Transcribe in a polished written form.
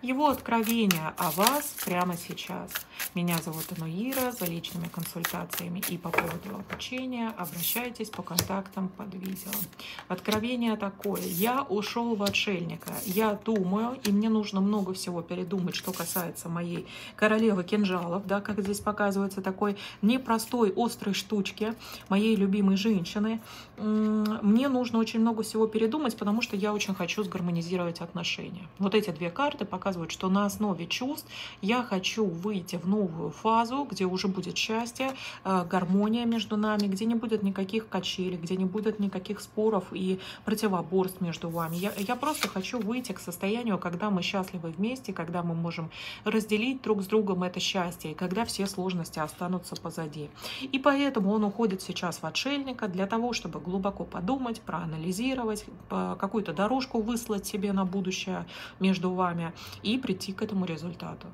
его откровения о вас прямо сейчас. Меня зовут Ануира. За личными консультациями и по поводу обучения обращайтесь по контактам под видео. Откровение такое. Я ушел в отшельника. Я думаю, и мне нужно много всего передумать, что касается моей королевы кинжалов, да, как здесь показывается, такой непростой, острой штучки, моей любимой женщины. Мне нужно очень много всего передумать, потому что я очень хочу сгармонизировать отношения. Вот эти две карты показывают, что на основе чувств я хочу выйти в новую фазу, где уже будет счастье, гармония между нами, где не будет никаких качелей, где не будет никаких споров и противоборств между вами. Я просто хочу выйти к состоянию, когда мы счастливы вместе, когда мы можем разделить друг с другом это счастье, и когда все сложности останутся позади. И поэтому он уходит сейчас в отшельника для того, чтобы глубоко подумать, проанализировать, какую-то дорожку выслать себе на будущее между вами и прийти к этому результату.